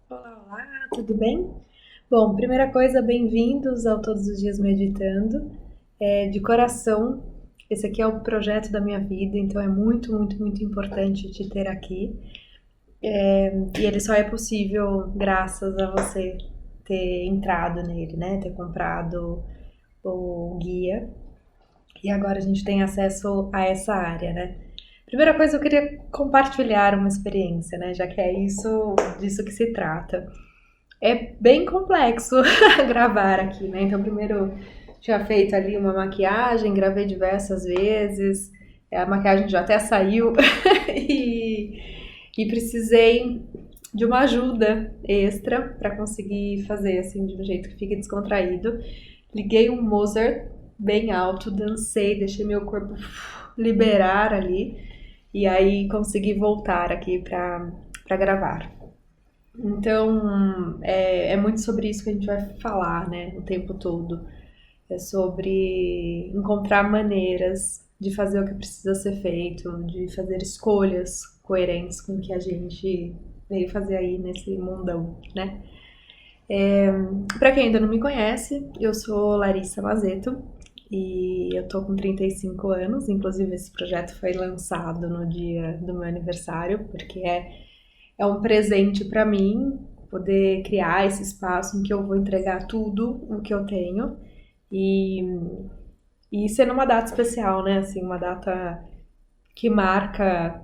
Olá, olá, tudo bem? Bom, primeira coisa, bem-vindos ao Todos os Dias Meditando. De coração, esse aqui é o projeto da minha vida, então é muito, muito, muito importante te ter aqui. E ele só é possível graças a você ter entrado nele, né? Ter comprado o guia. E agora a gente tem acesso a essa área, né? Primeira coisa, eu queria compartilhar uma experiência, né? Já que é isso, disso que se trata. É bem complexo gravar aqui, né? Então, primeiro tinha feito ali uma maquiagem, gravei diversas vezes, a maquiagem já até saiu e, e precisei de uma ajuda extra para conseguir fazer assim de um jeito que fique descontraído. Liguei um Mozart bem alto, dancei, deixei meu corpo liberar ali e aí consegui voltar aqui para gravar. Então, é muito sobre isso que a gente vai falar, né, o tempo todo. É sobre encontrar maneiras de fazer o que precisa ser feito, de fazer escolhas coerentes com o que a gente veio fazer aí nesse mundão, né? Para quem ainda não me conhece, eu sou Larissa Mazeto e eu tô com 35 anos, inclusive esse projeto foi lançado no dia do meu aniversário, porque é um presente para mim poder criar esse espaço em que eu vou entregar tudo o que eu tenho e, e ser numa data especial, né? Assim, uma data que marca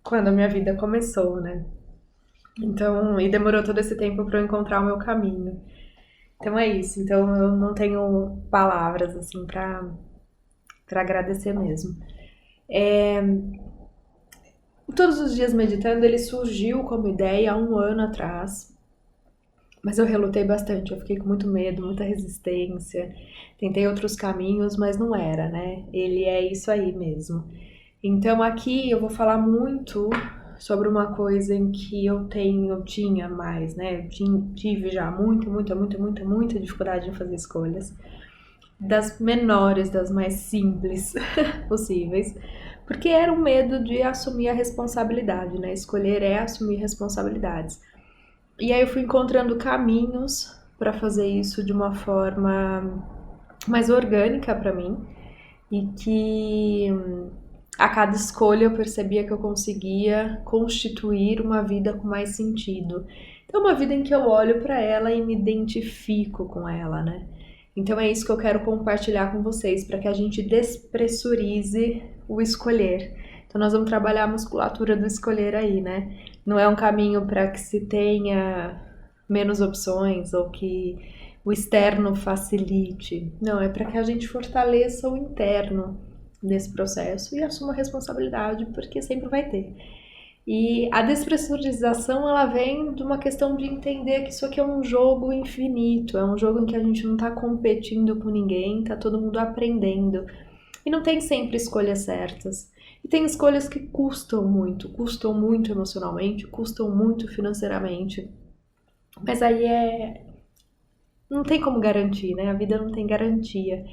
quando a minha vida começou, né? Então, e demorou todo esse tempo para eu encontrar o meu caminho. Então é isso. Então eu não tenho palavras assim para agradecer mesmo. Todos os dias meditando, ele surgiu como ideia há um ano atrás. Mas eu relutei bastante, eu fiquei com muito medo, muita resistência. Tentei outros caminhos, mas não era, né? Ele é isso aí mesmo. Então aqui eu vou falar muito sobre uma coisa em que eu tinha mais, né? Tive já muita dificuldade em fazer escolhas. Das menores, das mais simples possíveis. Porque era um medo de assumir a responsabilidade, né? Escolher é assumir responsabilidades. E aí eu fui encontrando caminhos para fazer isso de uma forma mais orgânica para mim e que a cada escolha eu percebia que eu conseguia constituir uma vida com mais sentido. Então, uma vida em que eu olho para ela e me identifico com ela, né? Então, é isso que eu quero compartilhar com vocês, para que a gente despressurize o escolher. Então, nós vamos trabalhar a musculatura do escolher aí, né? Não é um caminho para que se tenha menos opções ou que o externo facilite. Não, é para que a gente fortaleça o interno nesse processo e assuma a responsabilidade, porque sempre vai ter. E a despressurização, ela vem de uma questão de entender que isso aqui é um jogo infinito, é um jogo em que a gente não está competindo com ninguém, tá todo mundo aprendendo. E não tem sempre escolhas certas. E tem escolhas que custam muito emocionalmente, custam muito financeiramente. Mas aí não tem como garantir, né? A vida não tem garantia.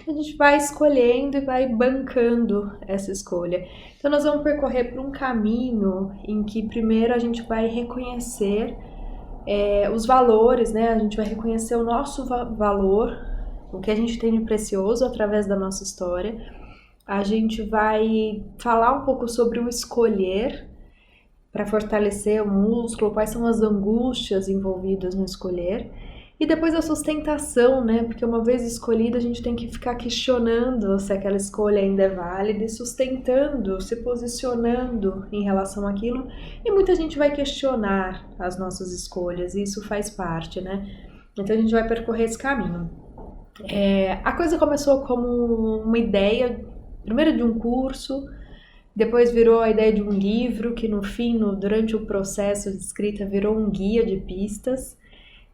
A gente vai escolhendo e vai bancando essa escolha. Então, nós vamos percorrer por um caminho em que, primeiro, a gente vai reconhecer os valores, né? A gente vai reconhecer o nosso valor, o que a gente tem de precioso através da nossa história. A gente vai falar um pouco sobre o escolher para fortalecer o músculo, quais são as angústias envolvidas no escolher. E depois a sustentação, né? Porque uma vez escolhida, a gente tem que ficar questionando se aquela escolha ainda é válida e sustentando, se posicionando em relação àquilo. E muita gente vai questionar as nossas escolhas, e isso faz parte, né? Então a gente vai percorrer esse caminho. A coisa começou como uma ideia, primeiro de um curso, depois virou a ideia de um livro, que no fim, durante o processo de escrita, virou um guia de pistas.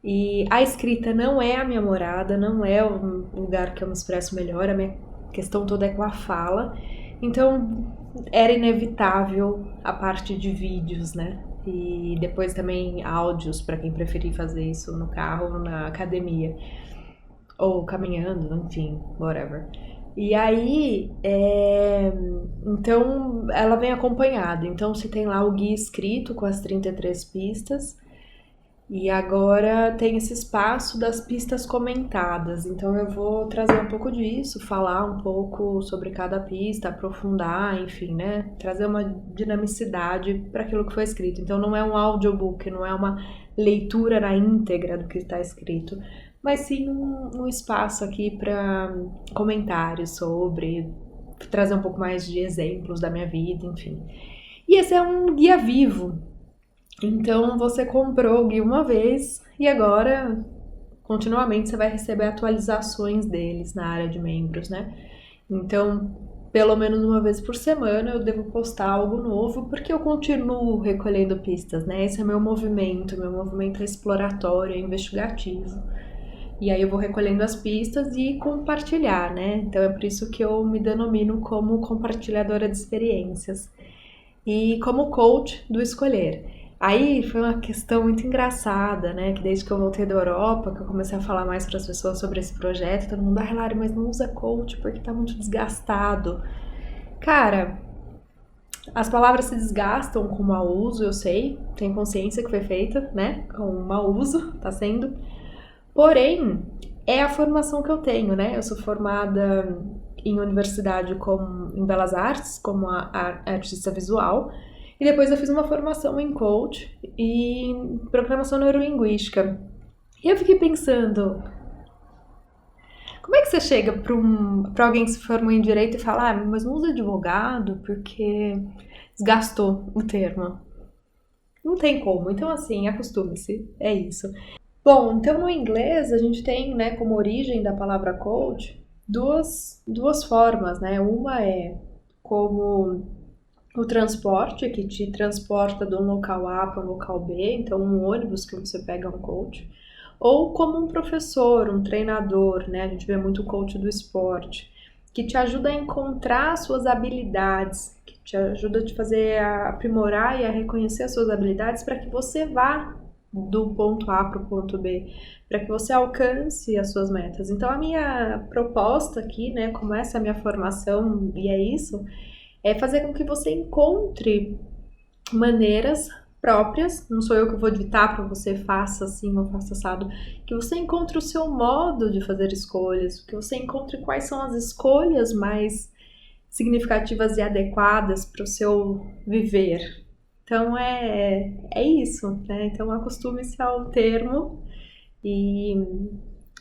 E a escrita não é a minha morada, não é o lugar que eu me expresso melhor, a minha questão toda é com a fala. Então era inevitável a parte de vídeos, né? E depois também áudios, para quem preferir fazer isso no carro ou na academia, ou caminhando, enfim, whatever. E aí, então ela vem acompanhada. Então você tem lá o guia escrito com as 33 pistas. E agora tem esse espaço das pistas comentadas, então eu vou trazer um pouco disso, falar um pouco sobre cada pista, aprofundar, enfim, né? Trazer uma dinamicidade para aquilo que foi escrito. Então não é um audiobook, não é uma leitura na íntegra do que está escrito, mas sim um espaço aqui para comentários sobre, trazer um pouco mais de exemplos da minha vida, enfim. E esse é um guia vivo. Então você comprou o guia uma vez e agora continuamente você vai receber atualizações deles na área de membros, né? Então, pelo menos uma vez por semana eu devo postar algo novo porque eu continuo recolhendo pistas, né? Esse é meu movimento é exploratório, é investigativo. E aí eu vou recolhendo as pistas e compartilhar, né? Então é por isso que eu me denomino como compartilhadora de experiências e como coach do escolher. Aí foi uma questão muito engraçada, né? Que desde que eu voltei da Europa, que eu comecei a falar mais para as pessoas sobre esse projeto, todo mundo, Lari, mas não usa coach porque tá muito desgastado. Cara, as palavras se desgastam com o mau uso, eu sei, tenho consciência que foi feita, né? Com o mau uso, tá sendo. Porém, é a formação que eu tenho, né? Eu sou formada em universidade em Belas Artes, como a artista visual, e depois eu fiz uma formação em coach e em programação neurolinguística. E eu fiquei pensando, como é que você chega para alguém que se formou em direito e fala, mas não usa advogado porque desgastou o termo? Não tem como. Então, assim, acostume-se. É isso. Bom, então no inglês a gente tem, né, como origem da palavra coach duas formas, né? Uma é como o transporte, que te transporta de um local A para um local B, então um ônibus que você pega é um coach, ou como um professor, um treinador, né? A gente vê muito coach do esporte, que te ajuda a encontrar suas habilidades, que te ajuda a te fazer a aprimorar e a reconhecer as suas habilidades para que você vá do ponto A para o ponto B, para que você alcance as suas metas. Então a minha proposta aqui, né, como essa é a minha formação e é isso, é fazer com que você encontre maneiras próprias, não sou eu que vou ditar para você faça assim ou faça assado, que você encontre o seu modo de fazer escolhas, que você encontre quais são as escolhas mais significativas e adequadas para o seu viver. Então é isso, né? Então acostume-se ao termo e,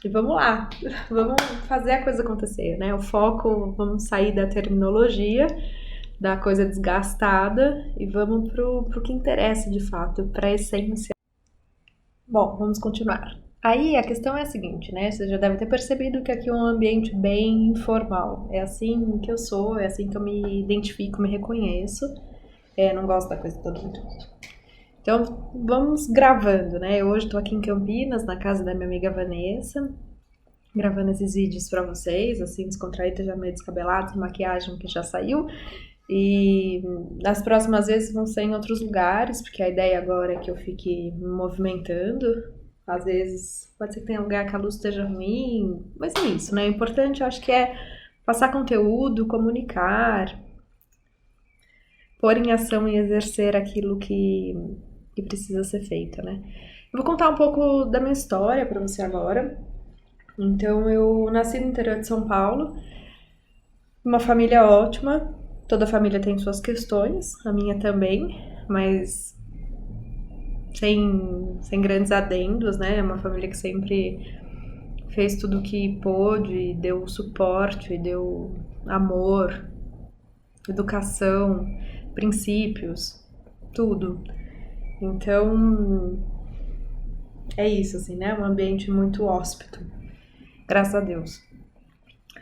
e vamos lá, vamos fazer a coisa acontecer, né? O foco, vamos sair da terminologia, da coisa desgastada e vamos pro que interessa de fato, para a essência. Bom, vamos continuar. Aí a questão é a seguinte, né? Você já deve ter percebido que aqui é um ambiente bem informal. É assim que eu sou, é assim que eu me identifico, me reconheço. Não gosto da coisa toda muito. Então, vamos gravando, né? Eu hoje tô aqui em Campinas, na casa da minha amiga Vanessa, gravando esses vídeos pra vocês, assim, descontraída, já meio descabelado, maquiagem que já saiu. E nas próximas vezes vão ser em outros lugares, porque a ideia agora é que eu fique me movimentando. Às vezes pode ser que tenha lugar que a luz esteja ruim, mas é isso, né? O importante eu acho que é passar conteúdo, comunicar, pôr em ação e exercer aquilo que precisa ser feito, né? Eu vou contar um pouco da minha história pra você agora. Então, eu nasci no interior de São Paulo, uma família ótima, toda família tem suas questões, a minha também, mas sem grandes adendos, né? É uma família que sempre fez tudo o que pôde, deu suporte, deu amor, educação, princípios, tudo. Então, é isso, assim, né? Um ambiente muito hóspito, graças a Deus.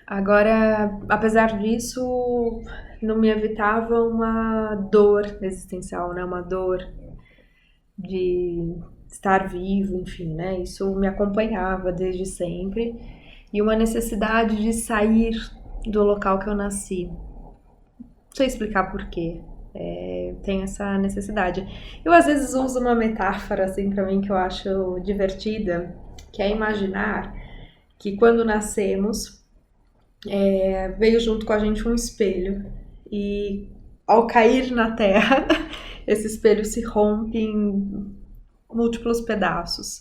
Agora, apesar disso, não me evitava uma dor existencial, né? Uma dor de estar vivo, enfim, né? Isso me acompanhava desde sempre. E uma necessidade de sair do local que eu nasci. Não sei explicar por quê. Tem essa necessidade. Eu às vezes uso uma metáfora assim para mim que eu acho divertida, que é imaginar que quando nascemos veio junto com a gente um espelho e ao cair na terra esse espelho se rompe em múltiplos pedaços.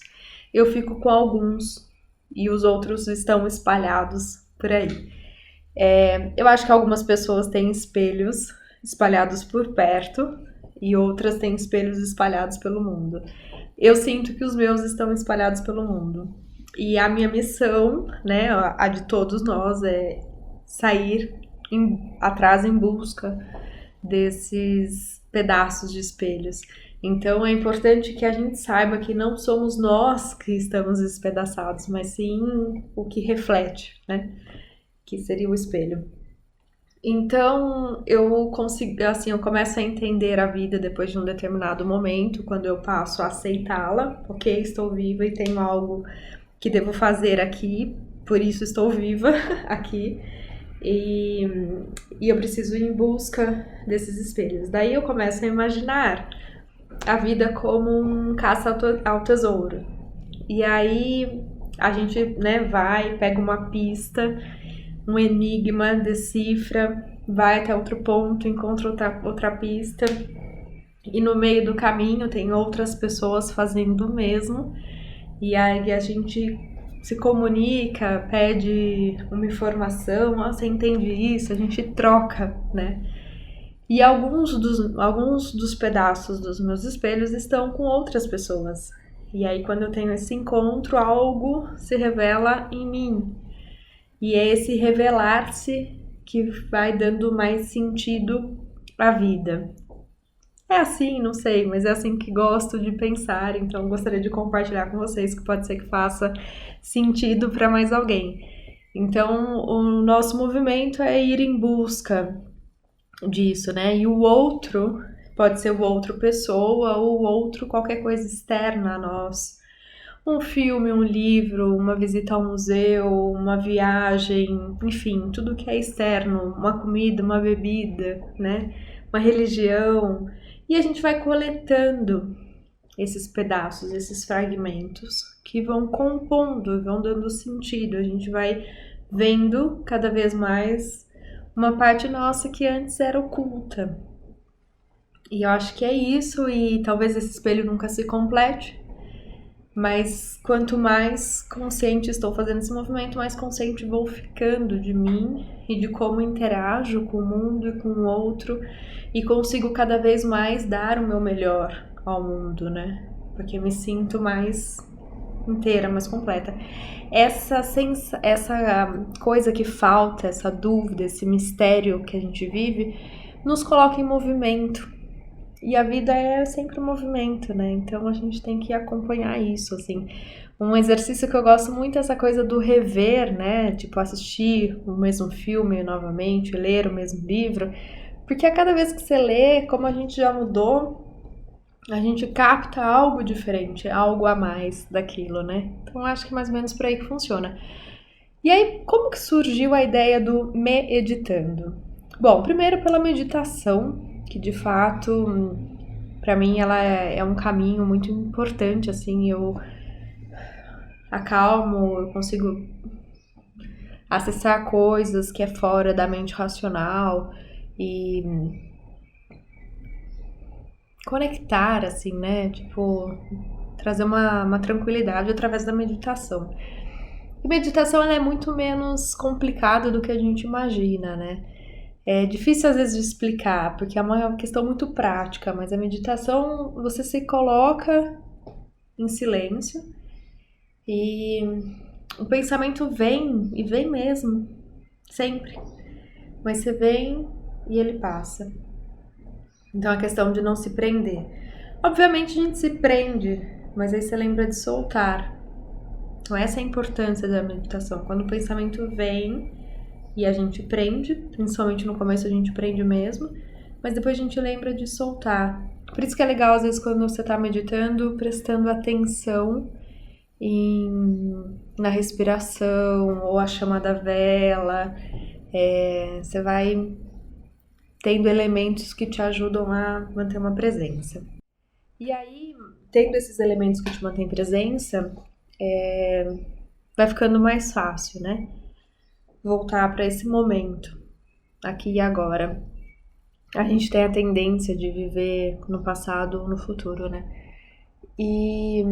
Eu fico com alguns e os outros estão espalhados por aí. Eu acho que algumas pessoas têm espelhos espalhados por perto e outras têm espelhos espalhados pelo mundo. Eu sinto que os meus estão espalhados pelo mundo. E a minha missão, né, a de todos nós, é sair atrás em busca desses pedaços de espelhos. Então é importante que a gente saiba que não somos nós que estamos despedaçados, mas sim o que reflete, né? Que seria o espelho. Então eu consigo, assim, eu começo a entender a vida depois de um determinado momento, quando eu passo a aceitá-la, ok, estou viva e tenho algo que devo fazer aqui, por isso estou viva aqui. E, eu preciso ir em busca desses espelhos. Daí eu começo a imaginar a vida como um caça ao tesouro. E aí a gente, né, vai, pega uma pista, um enigma, decifra, vai até outro ponto, encontra outra pista. E no meio do caminho tem outras pessoas fazendo o mesmo. E aí a gente se comunica, pede uma informação, você entende isso, a gente troca, né? E alguns dos pedaços dos meus espelhos estão com outras pessoas. E aí, quando eu tenho esse encontro, algo se revela em mim. E é esse revelar-se que vai dando mais sentido à vida. É assim, não sei, mas é assim que gosto de pensar, então gostaria de compartilhar com vocês, que pode ser que faça sentido para mais alguém. Então, o nosso movimento é ir em busca disso, né? E o outro pode ser o outro pessoa ou o outro qualquer coisa externa a nós. Um filme, um livro, uma visita ao museu, uma viagem, enfim, tudo que é externo, uma comida, uma bebida, né? Uma religião. E a gente vai coletando esses pedaços, esses fragmentos que vão compondo, vão dando sentido. A gente vai vendo cada vez mais uma parte nossa que antes era oculta. E eu acho que é isso, e talvez esse espelho nunca se complete, mas quanto mais consciente estou fazendo esse movimento, mais consciente vou ficando de mim e de como interajo com o mundo e com o outro, e consigo cada vez mais dar o meu melhor ao mundo, né? Porque eu me sinto mais inteira, mais completa. Essa coisa que falta, essa dúvida, esse mistério que a gente vive, nos coloca em movimento. E a vida é sempre um movimento, né? Então a gente tem que acompanhar isso, assim. Um exercício que eu gosto muito é essa coisa do rever, né? Tipo, assistir o mesmo filme novamente, ler o mesmo livro. Porque a cada vez que você lê, como a gente já mudou, a gente capta algo diferente, algo a mais daquilo, né? Então acho que mais ou menos por aí que funciona. E aí, como que surgiu a ideia do meditando? Bom, primeiro pela meditação, que de fato, para mim, ela é um caminho muito importante, assim, eu acalmo, eu consigo acessar coisas que é fora da mente racional e conectar, assim, né? Tipo, trazer uma tranquilidade através da meditação. E meditação ela é muito menos complicada do que a gente imagina, né? É difícil às vezes de explicar, porque é uma questão muito prática, mas a meditação você se coloca em silêncio e o pensamento vem e vem mesmo, sempre. Mas você vem e ele passa. Então é a questão de não se prender. Obviamente a gente se prende, mas aí você lembra de soltar. Então essa é a importância da meditação. Quando o pensamento vem e a gente prende, principalmente no começo a gente prende mesmo, mas depois a gente lembra de soltar. Por isso que é legal às vezes quando você está meditando, prestando atenção na respiração ou a chama da vela. Você vai tendo elementos que te ajudam a manter uma presença. E aí, tendo esses elementos que te mantêm presença, vai ficando mais fácil, né? Voltar para esse momento, aqui e agora. A gente tem a tendência de viver no passado ou no futuro, né? E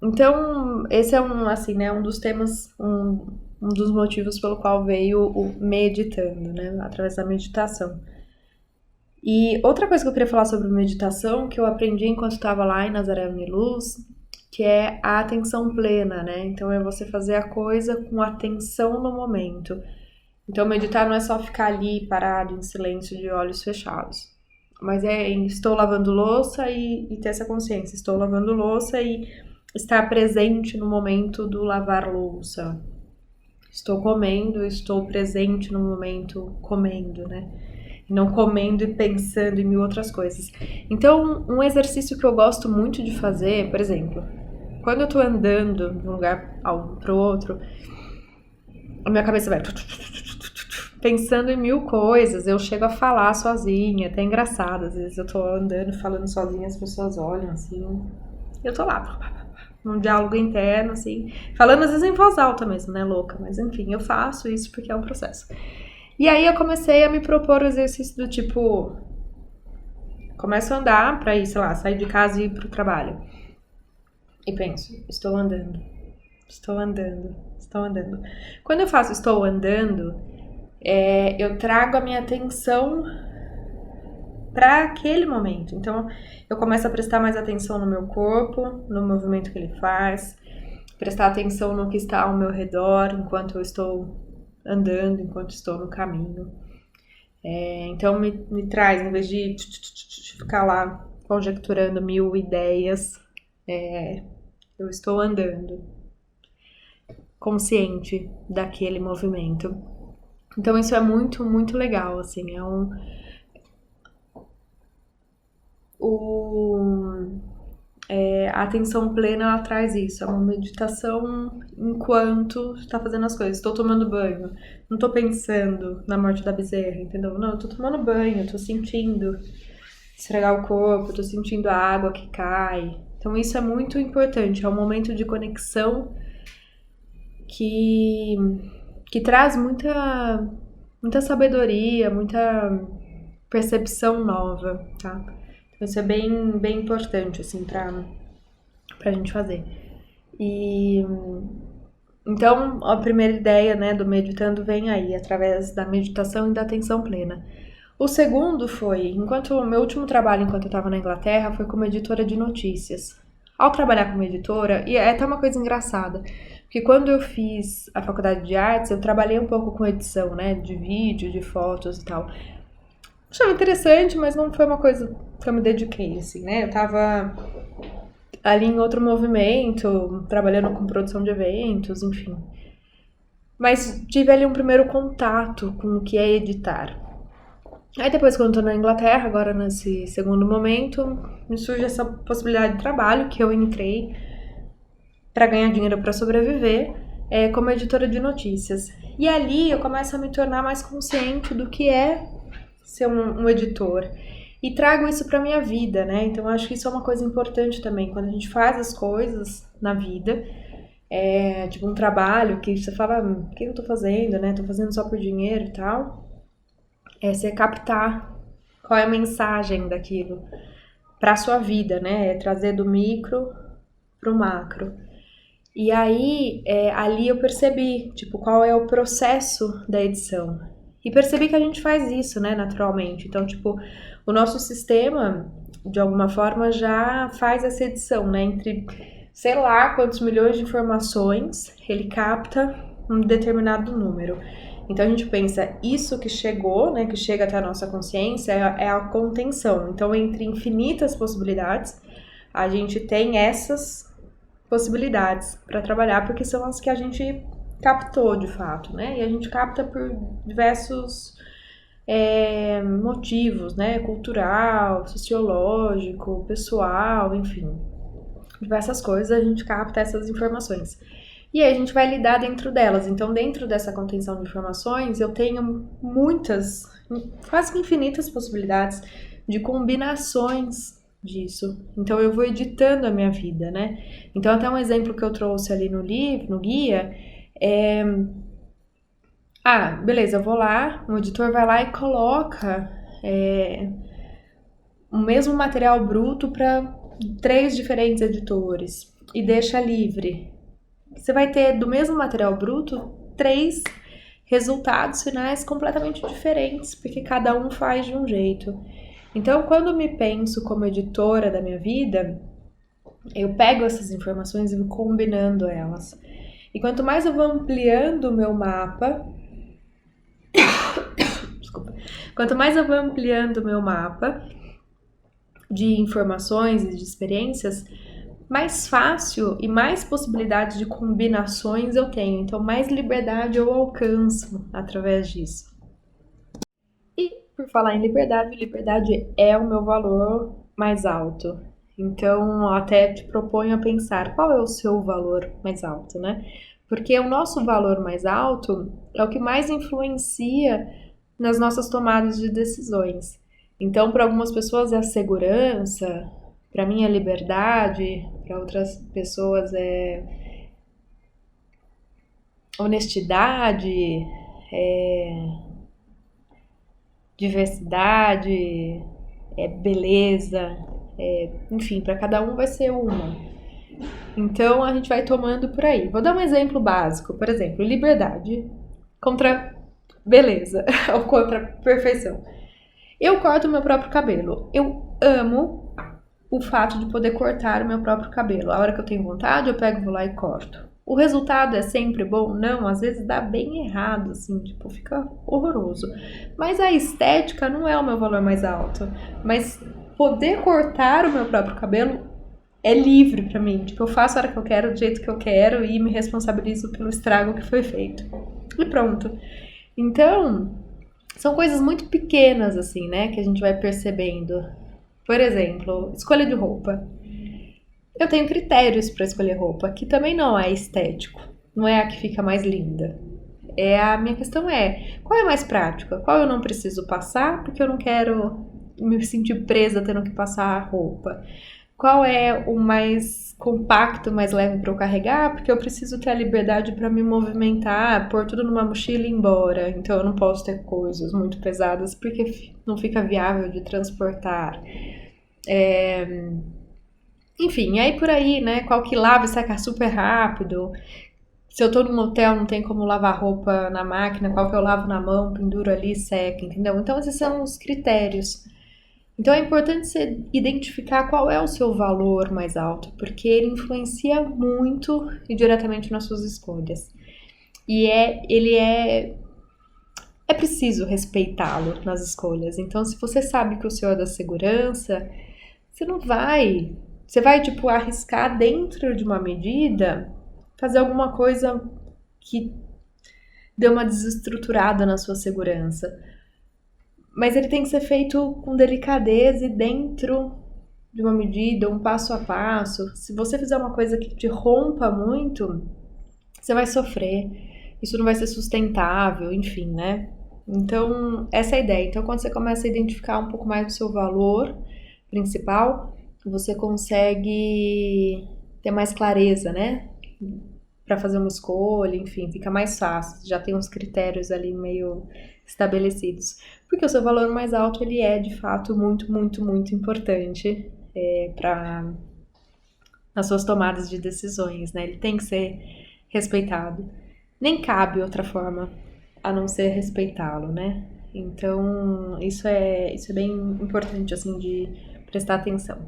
então, esse é assim, né, um dos temas, um dos motivos pelo qual veio o meditando, né, através da meditação. E outra coisa que eu queria falar sobre meditação, que eu aprendi enquanto estava lá em Nazaré Uniluz, que é a atenção plena, né? Então é você fazer a coisa com atenção no momento. Então meditar não é só ficar ali parado em silêncio de olhos fechados. Mas estou lavando louça e ter essa consciência. Estou lavando louça e estar presente no momento do lavar louça. Estou comendo, estou presente no momento comendo, né? E não comendo e pensando em mil outras coisas. Então, um exercício que eu gosto muito de fazer, por exemplo, quando eu tô andando de um lugar pro outro, a minha cabeça vai pensando em mil coisas, eu chego a falar sozinha, até engraçado, às vezes eu tô andando, falando sozinha, as pessoas olham assim, eu tô lá, num diálogo interno, assim, falando às vezes em voz alta mesmo, né, louca, mas enfim, eu faço isso porque é um processo. E aí eu comecei a me propor o exercício do tipo, começo a andar pra ir, sei lá, sair de casa e ir pro trabalho. E penso, estou andando, estou andando, estou andando. Quando eu faço estou andando, eu trago a minha atenção para aquele momento. Então, eu começo a prestar mais atenção no meu corpo, no movimento que ele faz, prestar atenção no que está ao meu redor enquanto eu estou andando, enquanto estou no caminho. Então, me traz, em vez de ficar lá conjecturando mil ideias, eu estou andando, consciente daquele movimento. Então, isso é muito, muito legal, assim, a atenção plena, ela traz isso, é uma meditação enquanto está fazendo as coisas. Estou tomando banho, não estou pensando na morte da bezerra, entendeu? Não, eu estou tomando banho, estou sentindo esfregar o corpo, estou sentindo a água que cai. Então isso é muito importante, é um momento de conexão que traz muita sabedoria, muita percepção nova, tá? Então isso é bem, bem importante, assim, pra gente fazer. E então a primeira ideia, né, do meditando vem aí, através da meditação e da atenção plena. O segundo foi, o meu último trabalho enquanto eu estava na Inglaterra foi como editora de notícias. Ao trabalhar como editora, e é até uma coisa engraçada, porque quando eu fiz a faculdade de artes, eu trabalhei um pouco com edição, né, de vídeo, de fotos e tal. Achava interessante, mas não foi uma coisa que eu me dediquei, assim, né? Eu tava ali em outro movimento, trabalhando com produção de eventos, enfim. Mas tive ali um primeiro contato com o que é editar. Aí depois, quando eu tô na Inglaterra, agora nesse segundo momento, me surge essa possibilidade de trabalho que eu entrei para ganhar dinheiro para sobreviver, como editora de notícias. E ali eu começo a me tornar mais consciente do que é ser um editor. E trago isso pra minha vida, né? Então eu acho que isso é uma coisa importante também. Quando a gente faz as coisas na vida, tipo um trabalho que você fala, o que eu tô fazendo, né? Tô fazendo só por dinheiro e tal. É você captar qual é a mensagem daquilo pra sua vida, né? É trazer do micro pro macro. E aí, ali eu percebi, tipo, qual é o processo da edição. E percebi que a gente faz isso, né, naturalmente. Então, tipo, o nosso sistema, de alguma forma, já faz essa edição, né, entre sei lá quantos milhões de informações, ele capta um determinado número. Então a gente pensa, isso que chegou, né, que chega até a nossa consciência, é a contenção. Então, entre infinitas possibilidades, a gente tem essas possibilidades para trabalhar, porque são as que a gente captou de fato, né? E a gente capta por diversos motivos, né? Cultural, sociológico, pessoal, enfim. Diversas coisas a gente capta essas informações. E aí a gente vai lidar dentro delas. Então, dentro dessa contenção de informações, eu tenho muitas, quase que infinitas possibilidades de combinações disso. Então, eu vou editando a minha vida, né? Então, até um exemplo que eu trouxe ali no livro, no guia, beleza, eu vou lá, o editor vai lá e coloca o mesmo material bruto para 3 diferentes editores e deixa livre, você vai ter do mesmo material bruto 3 resultados finais completamente diferentes, porque cada um faz de um jeito. Então, quando eu me penso como editora da minha vida, eu pego essas informações e vou combinando elas. E quanto mais eu vou ampliando o meu mapa, desculpa, quanto mais eu vou ampliando o meu mapa de informações e de experiências, mais fácil e mais possibilidade de combinações eu tenho. Então, mais liberdade eu alcanço através disso. E, por falar em liberdade, liberdade é o meu valor mais alto. Então, até te proponho a pensar qual é o seu valor mais alto, né? Porque o nosso valor mais alto é o que mais influencia nas nossas tomadas de decisões. Então, para algumas pessoas é a segurança, para mim é liberdade, para outras pessoas é honestidade, é diversidade, é beleza, enfim, para cada um vai ser uma. Então a gente vai tomando por aí. Vou dar um exemplo básico, por exemplo, liberdade contra beleza ou contra perfeição. Eu corto o meu próprio cabelo. Eu amo o fato de poder cortar o meu próprio cabelo. A hora que eu tenho vontade, eu pego, vou lá e corto. O resultado é sempre bom? Não, às vezes dá bem errado, assim, tipo, fica horroroso. Mas a estética não é o meu valor mais alto. Mas poder cortar o meu próprio cabelo é livre pra mim. Tipo, eu faço a hora que eu quero, do jeito que eu quero e me responsabilizo pelo estrago que foi feito. E pronto. Então, são coisas muito pequenas, assim, né, que a gente vai percebendo. Por exemplo, escolha de roupa. Eu tenho critérios para escolher roupa, que também não é estético, não é a que fica mais linda. A minha questão é, qual é mais prática? Qual eu não preciso passar, porque eu não quero me sentir presa tendo que passar a roupa? Qual é o mais compacto, mais leve para eu carregar, porque eu preciso ter a liberdade para me movimentar, pôr tudo numa mochila e ir embora. Então eu não posso ter coisas muito pesadas, porque não fica viável de transportar. Enfim, aí por aí, né? Qual que lava e seca super rápido. Se eu tô num hotel, não tem como lavar roupa na máquina, qual que eu lavo na mão, penduro ali e seca, entendeu? Então esses são os critérios. Então é importante você identificar qual é o seu valor mais alto, porque ele influencia muito e diretamente nas suas escolhas. E é preciso respeitá-lo nas escolhas. Então, se você sabe que o seu é da segurança, você não vai. Você vai, tipo, arriscar dentro de uma medida, fazer alguma coisa que dê uma desestruturada na sua segurança. Mas ele tem que ser feito com delicadeza e dentro de uma medida, um passo a passo. Se você fizer uma coisa que te rompa muito, você vai sofrer. Isso não vai ser sustentável, enfim, né? Então, essa é a ideia. Então, quando você começa a identificar um pouco mais do seu valor principal, você consegue ter mais clareza, né? Para fazer uma escolha, enfim, fica mais fácil. Já tem uns critérios ali meio estabelecidos. Porque o seu valor mais alto, ele é, de fato, muito, muito, muito importante nas suas tomadas de decisões, né? Ele tem que ser respeitado. Nem cabe outra forma a não ser respeitá-lo, né? Então, isso é bem importante, assim, de prestar atenção.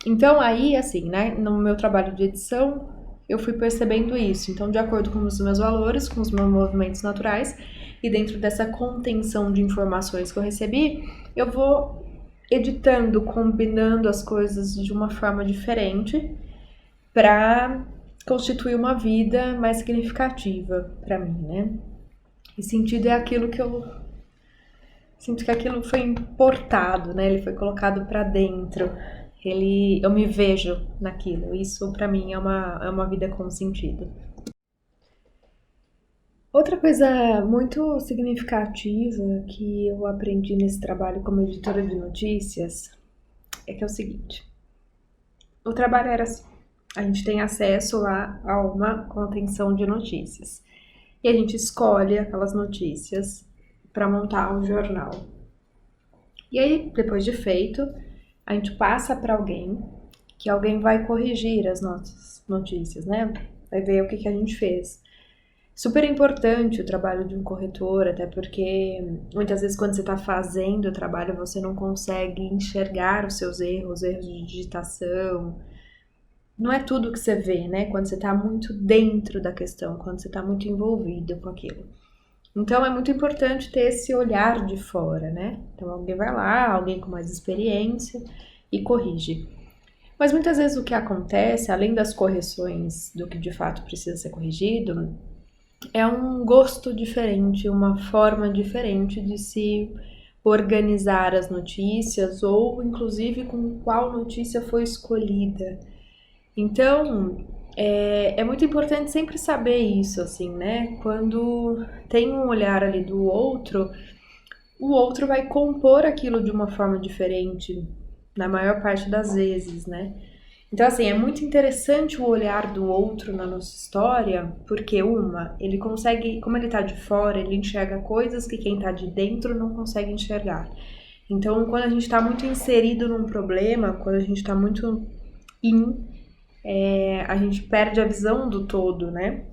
Então, aí, assim, né, no meu trabalho de edição, eu fui percebendo isso. Então, de acordo com os meus valores, com os meus movimentos naturais, e dentro dessa contenção de informações que eu recebi, eu vou editando, combinando as coisas de uma forma diferente para constituir uma vida mais significativa para mim, né? E sentido é aquilo que eu sinto que aquilo foi importado, né? Ele foi colocado para dentro. Eu me vejo naquilo. Isso para mim é uma vida com sentido. Outra coisa muito significativa que eu aprendi nesse trabalho como editora de notícias é que é o seguinte: o trabalho era assim, a gente tem acesso lá a uma contenção de notícias e a gente escolhe aquelas notícias para montar um jornal. E aí, depois de feito, a gente passa para alguém que alguém vai corrigir as nossas notícias, né? Vai ver o que a gente fez. Super importante o trabalho de um corretor, até porque muitas vezes quando você está fazendo o trabalho você não consegue enxergar os seus erros de digitação. Não é tudo que você vê, né? Quando você está muito dentro da questão, quando você está muito envolvido com aquilo. Então é muito importante ter esse olhar de fora, né? Então alguém vai lá, alguém com mais experiência e corrige. Mas muitas vezes o que acontece, além das correções do que de fato precisa ser corrigido, é um gosto diferente, uma forma diferente de se organizar as notícias ou inclusive com qual notícia foi escolhida. Então, é muito importante sempre saber isso, assim, né? Quando tem um olhar ali do outro, o outro vai compor aquilo de uma forma diferente, na maior parte das vezes, né? Então, assim, é muito interessante o olhar do outro na nossa história, porque ele consegue, como ele tá de fora, ele enxerga coisas que quem tá de dentro não consegue enxergar. Então, quando a gente tá muito inserido num problema, quando a gente tá muito a gente perde a visão do todo, né?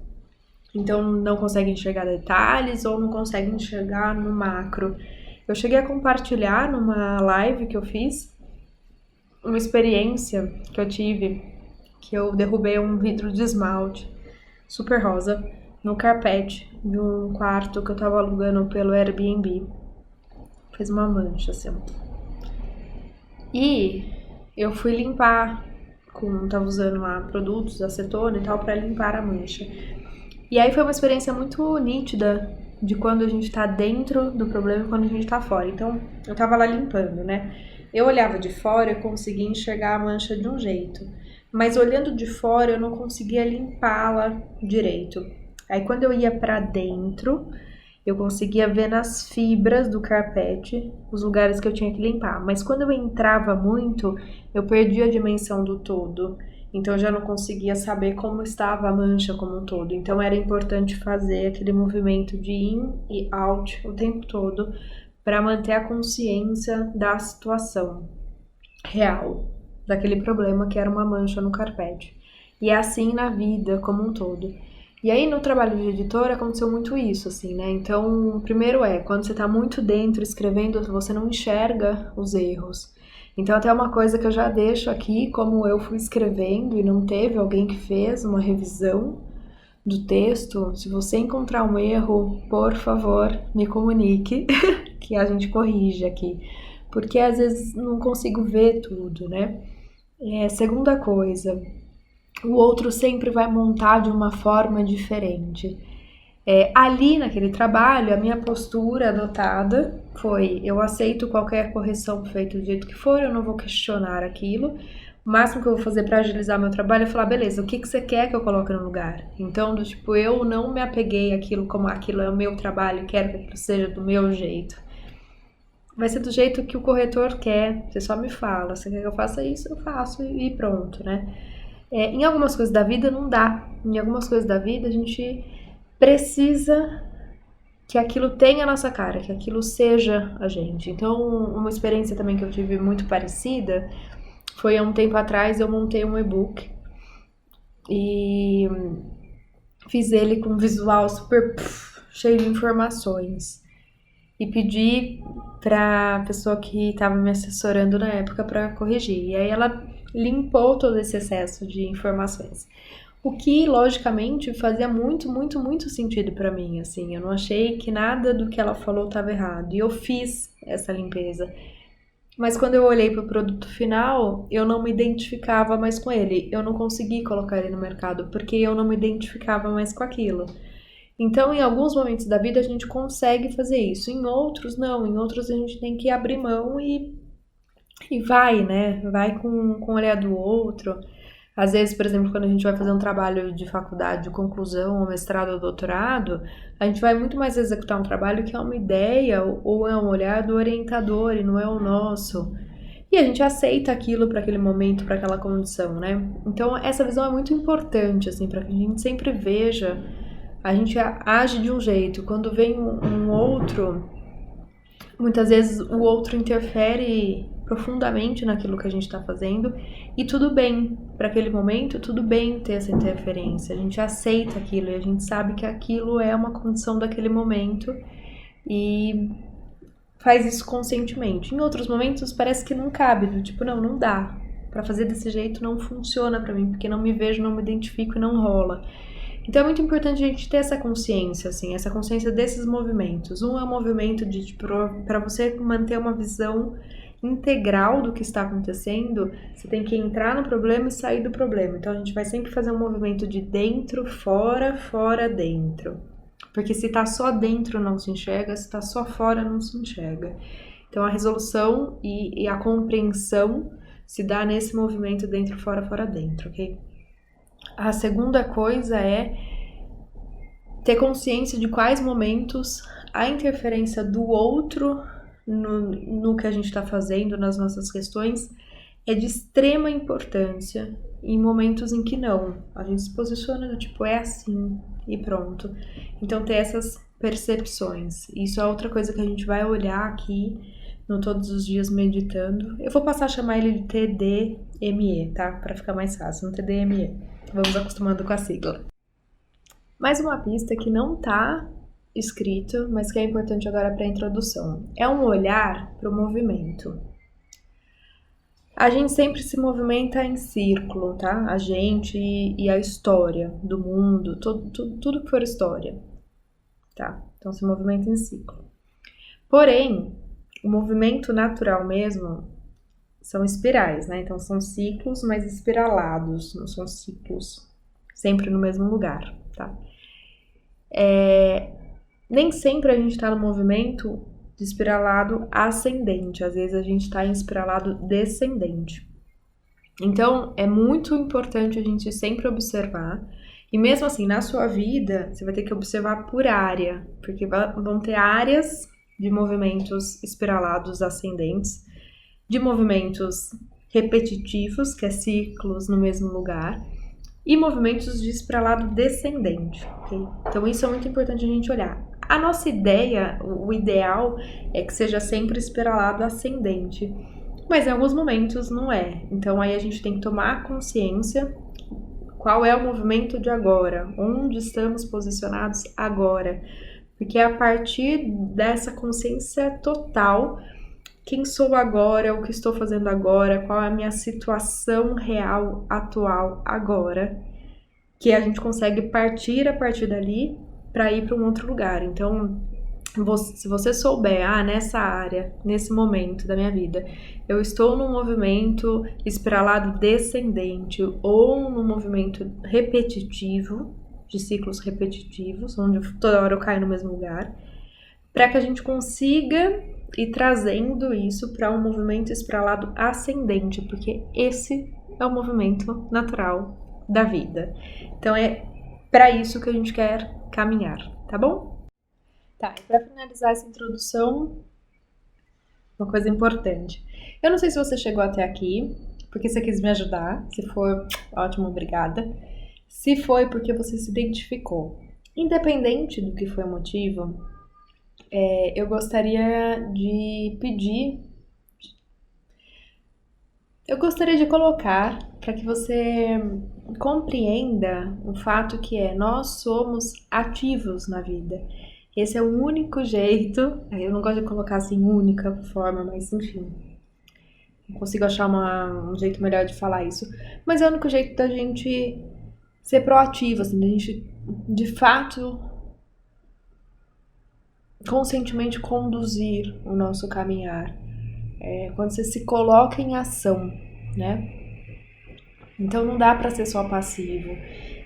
Então, não consegue enxergar detalhes ou não consegue enxergar no macro. Eu cheguei a compartilhar numa live que eu fiz uma experiência que eu tive, que eu derrubei um vidro de esmalte super rosa no carpete de um quarto que eu tava alugando pelo Airbnb. Fez uma mancha, assim. E eu fui limpar, tava usando lá produtos, acetona e tal, pra limpar a mancha. E aí foi uma experiência muito nítida de quando a gente tá dentro do problema e quando a gente tá fora. Então, eu tava lá limpando, né? Eu olhava de fora e conseguia enxergar a mancha de um jeito. Mas olhando de fora, eu não conseguia limpá-la direito. Aí, quando eu ia pra dentro, eu conseguia ver nas fibras do carpete os lugares que eu tinha que limpar. Mas quando eu entrava muito, eu perdia a dimensão do todo. Então, eu já não conseguia saber como estava a mancha como um todo. Então, era importante fazer aquele movimento de in e out o tempo todo para manter a consciência da situação real, daquele problema que era uma mancha no carpete. E é assim na vida como um todo. E aí no trabalho de editora aconteceu muito isso, assim, né? Então, primeiro quando você tá muito dentro escrevendo, você não enxerga os erros. Então, até uma coisa que eu já deixo aqui, como eu fui escrevendo e não teve alguém que fez uma revisão do texto, se você encontrar um erro, por favor, me comunique, que a gente corrige aqui. Porque às vezes não consigo ver tudo, né? Segunda coisa, o outro sempre vai montar de uma forma diferente. Ali naquele trabalho, a minha postura adotada foi: eu aceito qualquer correção feita do jeito que for, eu não vou questionar aquilo. O máximo que eu vou fazer para agilizar meu trabalho é falar: beleza, o que você quer que eu coloque no lugar? Então, eu não me apeguei àquilo como aquilo é o meu trabalho, quero que aquilo seja do meu jeito. Vai ser do jeito que o corretor quer, você só me fala, você quer que eu faça isso, eu faço e pronto, né? Em algumas coisas da vida não dá, em algumas coisas da vida a gente precisa que aquilo tenha a nossa cara, que aquilo seja a gente. Então, uma experiência também que eu tive muito parecida foi há um tempo atrás, eu montei um e-book e fiz ele com um visual super cheio de informações e pedi pra pessoa que estava me assessorando na época para corrigir. E aí ela limpou todo esse excesso de informações. O que, logicamente, fazia muito, muito, muito sentido para mim, assim. Eu não achei que nada do que ela falou estava errado. E eu fiz essa limpeza. Mas quando eu olhei para o produto final, eu não me identificava mais com ele. Eu não consegui colocar ele no mercado, porque eu não me identificava mais com aquilo. Então, em alguns momentos da vida, a gente consegue fazer isso. Em outros, não. Em outros, a gente tem que abrir mão e vai, né? Vai com o olhar do outro. Às vezes, por exemplo, quando a gente vai fazer um trabalho de faculdade, de conclusão, ou mestrado ou doutorado, a gente vai muito mais executar um trabalho que é uma ideia ou é um olhar do orientador e não é o nosso. E a gente aceita aquilo para aquele momento, para aquela condição, né? Então, essa visão é muito importante, assim, para que a gente sempre veja, a gente age de um jeito. Quando vem um outro, muitas vezes o outro interfere profundamente naquilo que a gente está fazendo e tudo bem, para aquele momento, tudo bem ter essa interferência. A gente aceita aquilo e a gente sabe que aquilo é uma condição daquele momento e faz isso conscientemente. Em outros momentos parece que não cabe, do tipo, não dá. Para fazer desse jeito não funciona para mim, porque não me vejo, não me identifico e não rola. Então é muito importante a gente ter essa consciência, assim, essa consciência desses movimentos. Um é um movimento para você manter uma visão integral do que está acontecendo, você tem que entrar no problema e sair do problema. Então a gente vai sempre fazer um movimento de dentro, fora, fora, dentro. Porque se tá só dentro não se enxerga, se tá só fora não se enxerga. Então a resolução e a compreensão se dá nesse movimento dentro, fora, fora, dentro, ok? A segunda coisa é ter consciência de quais momentos a interferência do outro no que a gente está fazendo, nas nossas questões, é de extrema importância em momentos em que não. A gente se posiciona do tipo, é assim e pronto. Então ter essas percepções. Isso é outra coisa que a gente vai olhar aqui no Todos os Dias Meditando. Eu vou passar a chamar ele de TDME, tá? Para ficar mais fácil, no TDME. Vamos acostumando com a sigla. Mais uma pista que não tá escrito, mas que é importante agora para a introdução. É um olhar para o movimento. A gente sempre se movimenta em círculo, tá? A gente e a história do mundo, tudo que for história, tá? Então se movimenta em ciclo. Porém, o movimento natural mesmo são espirais, né? Então são ciclos, mas espiralados, não são ciclos sempre no mesmo lugar, tá? Nem sempre a gente tá no movimento de espiralado ascendente, às vezes a gente tá em espiralado descendente. Então é muito importante a gente sempre observar, e mesmo assim na sua vida você vai ter que observar por área, porque vão ter áreas de movimentos espiralados ascendentes, de movimentos repetitivos, que é ciclos no mesmo lugar, e movimentos de espiralado descendente, ok? Então isso é muito importante a gente olhar. A nossa ideia, o ideal é que seja sempre espiralado ascendente, mas em alguns momentos não é. Então aí a gente tem que tomar consciência qual é o movimento de agora, onde estamos posicionados agora, porque é a partir dessa consciência total, quem sou agora, o que estou fazendo agora, qual é a minha situação real, atual, agora, que a gente consegue partir a partir dali para ir para um outro lugar. Então, se você souber, nessa área, nesse momento da minha vida, eu estou num movimento espiralado descendente ou num movimento repetitivo, de ciclos repetitivos, onde toda hora eu caio no mesmo lugar, para que a gente consiga ir trazendo isso para um movimento espiralado ascendente, porque esse é o movimento natural da vida. Então é para isso que a gente quer caminhar, tá bom? Tá, e para finalizar essa introdução, uma coisa importante. Eu não sei se você chegou até aqui porque você quis me ajudar. Se for, ótimo, obrigada. Se foi porque você se identificou. Independente do que foi o motivo, eu gostaria de pedir, eu gostaria de colocar para que você compreenda o fato que nós somos ativos na vida. Esse é o único jeito, eu não gosto de colocar assim única forma, mas enfim, não consigo achar um jeito melhor de falar isso, mas é o único jeito da gente ser proativo, assim, da gente de fato conscientemente conduzir o nosso caminhar, quando você se coloca em ação, né? Então não dá para ser só passivo.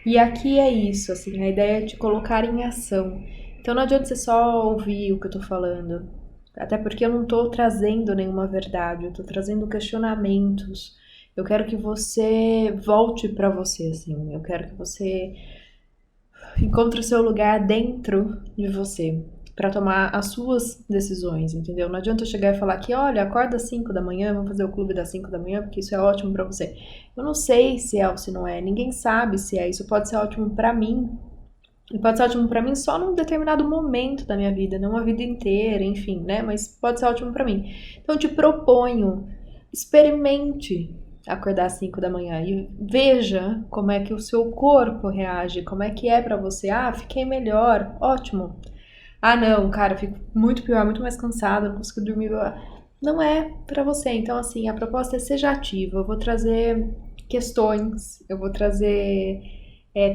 E aqui é isso, assim, a ideia é te colocar em ação. Então não adianta você só ouvir o que eu tô falando, até porque eu não tô trazendo nenhuma verdade, eu tô trazendo questionamentos. Eu quero que você volte para você, assim, eu quero que você encontre o seu lugar dentro de você, para tomar as suas decisões, entendeu? Não adianta eu chegar e falar que, olha, acorda às 5 da manhã, vamos fazer o clube das 5 da manhã, porque isso é ótimo pra você. Eu não sei se é ou se não é, ninguém sabe se é, isso pode ser ótimo pra mim, e pode ser ótimo pra mim só num determinado momento da minha vida, não a vida inteira, enfim, né? Mas pode ser ótimo pra mim. Então eu te proponho Experimente acordar às 5 da manhã e veja como é que o seu corpo reage, como é que é pra você. Ah, fiquei melhor, ótimo. Ah, não, cara, fico muito pior, muito mais cansada, não consigo dormir. Não é pra você. Então, assim, a proposta é seja ativa. Eu vou trazer questões, eu vou trazer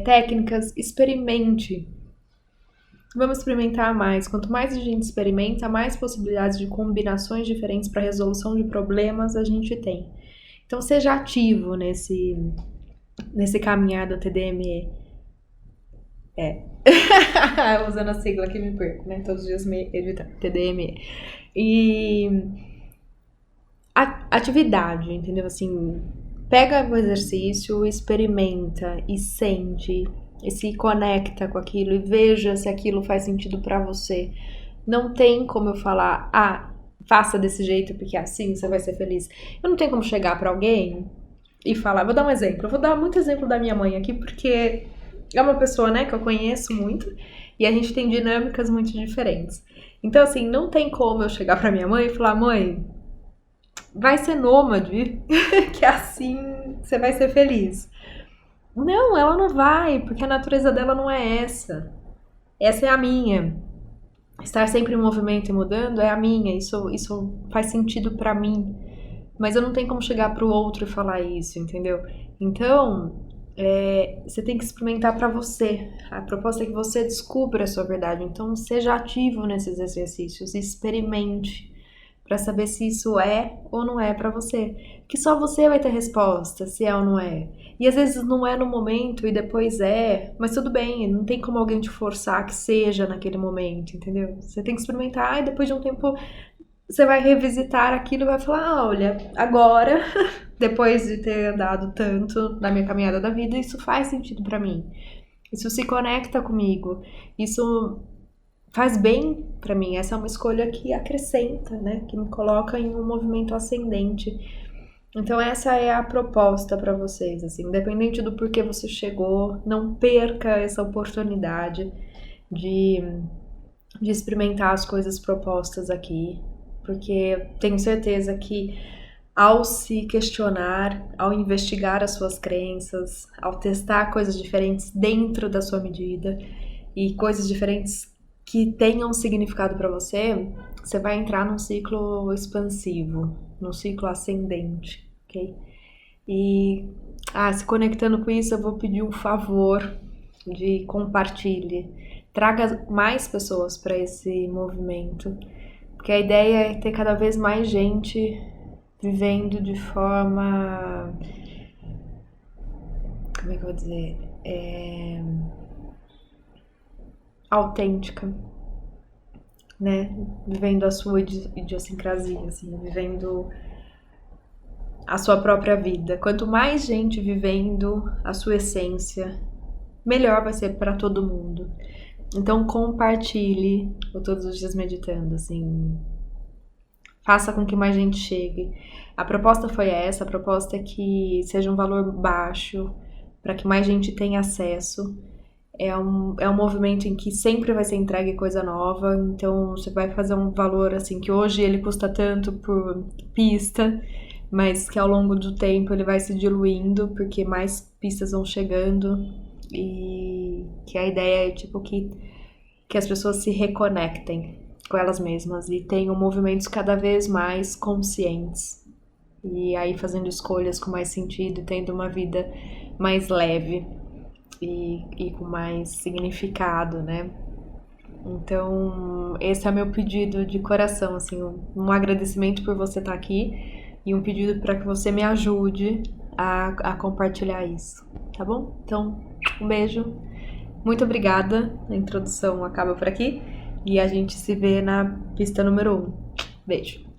técnicas, experimente. Vamos experimentar mais. Quanto mais a gente experimenta, mais possibilidades de combinações diferentes para resolução de problemas a gente tem. Então, seja ativo nesse caminhar do TDME. É. Usando a sigla que me perco, né? Todos os dias me edita TDME. E atividade, entendeu? Assim, pega o exercício, experimenta e sente e se conecta com aquilo e veja se aquilo faz sentido pra você. Não tem como eu falar, faça desse jeito porque assim você vai ser feliz. Eu não tenho como chegar pra alguém e falar, vou dar um exemplo. Eu vou dar muito exemplo da minha mãe aqui porque é uma pessoa, né, que eu conheço muito e a gente tem dinâmicas muito diferentes. Então, assim, não tem como eu chegar pra minha mãe e falar, mãe, vai ser nômade, que assim você vai ser feliz. Não, ela não vai, porque a natureza dela não é essa. Essa é a minha. Estar sempre em movimento e mudando é a minha. Isso faz sentido pra mim. Mas eu não tenho como chegar pro outro e falar isso, entendeu? Então, você tem que experimentar pra você. A proposta é que você descubra a sua verdade. Então, seja ativo nesses exercícios, experimente pra saber se isso é ou não é pra você. Que só você vai ter resposta se é ou não é. E às vezes não é no momento e depois é, mas tudo bem, não tem como alguém te forçar que seja naquele momento, entendeu? Você tem que experimentar e depois de um tempo você vai revisitar aquilo e vai falar, olha, agora, depois de ter andado tanto na minha caminhada da vida, isso faz sentido pra mim. Isso se conecta comigo. Isso faz bem pra mim. Essa é uma escolha que acrescenta, né? Que me coloca em um movimento ascendente. Então essa é a proposta pra vocês, assim, independente do porquê você chegou, não perca essa oportunidade de, de experimentar as coisas propostas aqui, porque tenho certeza que ao se questionar, ao investigar as suas crenças, ao testar coisas diferentes dentro da sua medida e coisas diferentes que tenham significado pra você, você vai entrar num ciclo expansivo, num ciclo ascendente, ok? E, se conectando com isso, eu vou pedir um favor de compartilhe. Traga mais pessoas para esse movimento, porque a ideia é ter cada vez mais gente vivendo de forma, como é que eu vou dizer, autêntica, né? Vivendo a sua idiosincrasia, assim, vivendo a sua própria vida. Quanto mais gente vivendo a sua essência, melhor vai ser para todo mundo. Então compartilhe o Todos os Dias Meditando, assim, faça com que mais gente chegue. A proposta foi essa, a proposta é que seja um valor baixo, para que mais gente tenha acesso. É um movimento em que sempre vai ser entregue coisa nova, então você vai fazer um valor assim que hoje ele custa tanto por pista, mas que ao longo do tempo ele vai se diluindo porque mais pistas vão chegando e que a ideia é tipo que as pessoas se reconectem com elas mesmas e tenham movimentos cada vez mais conscientes e aí fazendo escolhas com mais sentido, tendo uma vida mais leve e com mais significado, né? Então, esse é meu pedido de coração, assim, um agradecimento por você estar aqui e um pedido para que você me ajude a compartilhar isso, tá bom? Então, um beijo, muito obrigada, a introdução acaba por aqui e a gente se vê na pista número 1. Beijo!